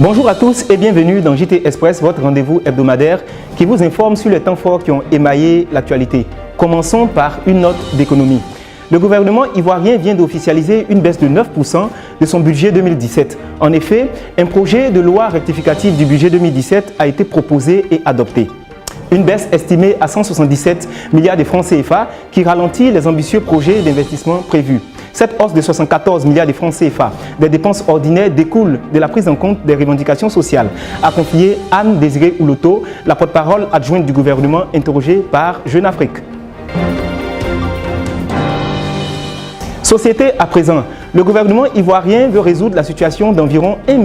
Bonjour à tous et bienvenue dans JT Express, votre rendez-vous hebdomadaire qui vous informe sur les temps forts qui ont émaillé l'actualité. Commençons par une note d'économie. Le gouvernement ivoirien vient d'officialiser une baisse de 9% de son budget 2017. En effet, un projet de loi rectificative du budget 2017 a été proposé et adopté. Une baisse estimée à 177 milliards de francs CFA qui ralentit les ambitieux projets d'investissement prévus. Cette hausse de 74 milliards de francs CFA des dépenses ordinaires découle de la prise en compte des revendications sociales, a confié Anne Désiré Ouloto, la porte-parole adjointe du gouvernement interrogée par Jeune Afrique. Société à présent, le gouvernement ivoirien veut résoudre la situation d'environ 1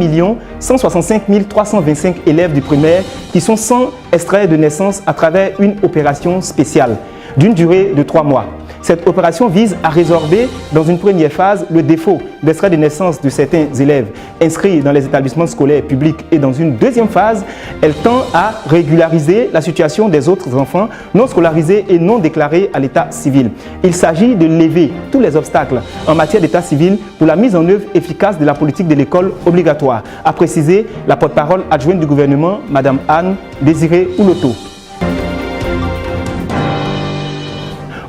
165 325 élèves du primaire qui sont sans extrait de naissance à travers une opération spéciale d'une durée de 3 mois. Cette opération vise à résorber dans une première phase le défaut d'extrait de naissance de certains élèves inscrits dans les établissements scolaires publics et dans une deuxième phase, elle tend à régulariser la situation des autres enfants non scolarisés et non déclarés à l'état civil. Il s'agit de lever tous les obstacles en matière d'état civil pour la mise en œuvre efficace de la politique de l'école obligatoire, a précisé la porte-parole adjointe du gouvernement, Mme Anne Désiré Ouloto.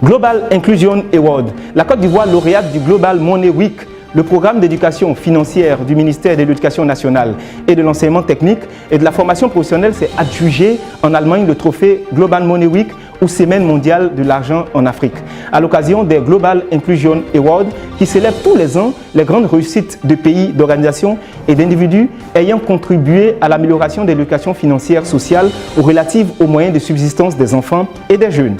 Global Inclusion Award. La Côte d'Ivoire, lauréate du Global Money Week, le programme d'éducation financière du ministère de l'Éducation nationale et de l'enseignement technique et de la formation professionnelle, s'est adjugé en Allemagne le trophée Global Money Week ou Semaine mondiale de l'argent en Afrique. À l'occasion des Global Inclusion Awards qui célèbrent tous les ans les grandes réussites de pays, d'organisations et d'individus ayant contribué à l'amélioration de l'éducation financière sociale relative aux moyens de subsistance des enfants et des jeunes.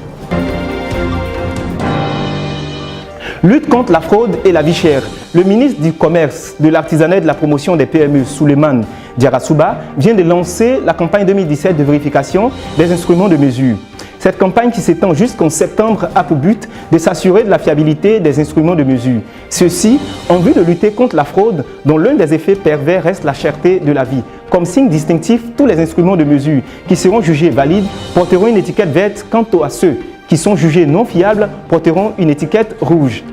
Lutte contre la fraude et la vie chère. Le ministre du Commerce, de l'Artisanat et de la Promotion des PME, Souleymane Diarra-Souba, vient de lancer la campagne 2017 de vérification des instruments de mesure. Cette campagne qui s'étend jusqu'en septembre a pour but de s'assurer de la fiabilité des instruments de mesure. Ceci en vue de lutter contre la fraude dont l'un des effets pervers reste la cherté de la vie. Comme signe distinctif, tous les instruments de mesure qui seront jugés valides porteront une étiquette verte, quant à ceux qui sont jugés non fiables porteront une étiquette rouge.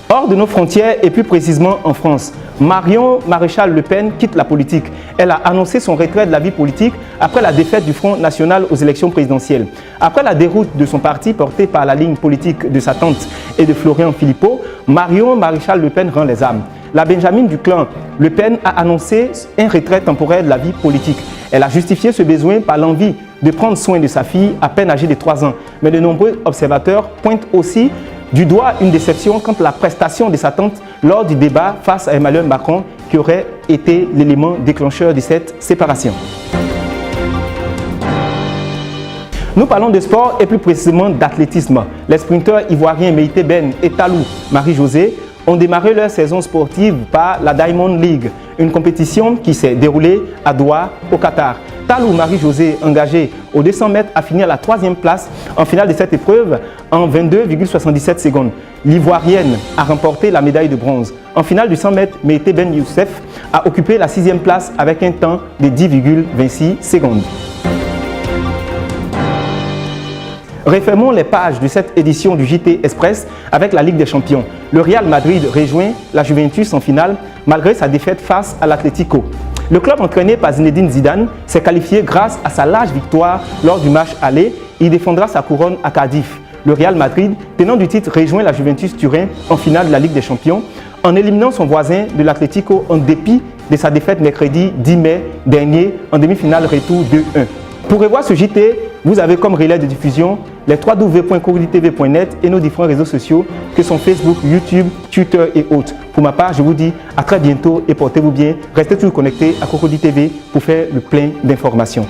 Hors de nos frontières et plus précisément en France, Marion Maréchal Le Pen quitte la politique. Elle a annoncé son retrait de la vie politique après la défaite du Front National aux élections présidentielles. Après la déroute de son parti porté par la ligne politique de sa tante et de Florian Philippot, Marion Maréchal Le Pen rend les armes. La Benjamine du clan Le Pen a annoncé un retrait temporaire de la vie politique. Elle a justifié ce besoin par l'envie de prendre soin de sa fille à peine âgée de 3 ans. Mais de nombreux observateurs pointent aussi du doigt une déception quant à la prestation de sa tante lors du débat face à Emmanuel Macron qui aurait été l'élément déclencheur de cette séparation. Nous parlons de sport et plus précisément d'athlétisme. Les sprinteurs ivoiriens Meïté Ben et Talou Marie-Josée ont démarré leur saison sportive par la Diamond League, une compétition qui s'est déroulée à Doha, au Qatar. Talou Marie-Josée, engagée aux 200 mètres, a fini à la 3e place en finale de cette épreuve en 22,77 secondes. L'Ivoirienne a remporté la médaille de bronze. En finale du 100 mètres, Meïté Ben Youssef a occupé la 6e place avec un temps de 10,26 secondes. Refermons les pages de cette édition du JT Express avec la Ligue des Champions. Le Real Madrid rejoint la Juventus en finale malgré sa défaite face à l'Atlético. Le club entraîné par Zinedine Zidane s'est qualifié grâce à sa large victoire lors du match aller. Il défendra sa couronne à Cardiff. Le Real Madrid, tenant du titre, rejoint la Juventus Turin en finale de la Ligue des Champions en éliminant son voisin de l'Atlético en dépit de sa défaite mercredi 10 mai dernier en demi-finale retour 2-1. Pour revoir ce JT, vous avez comme relais de diffusion les www.coroditv.net et nos différents réseaux sociaux que sont Facebook, YouTube, Twitter et autres. Pour ma part, je vous dis à très bientôt et portez-vous bien. Restez toujours connectés à Cocody TV pour faire le plein d'informations.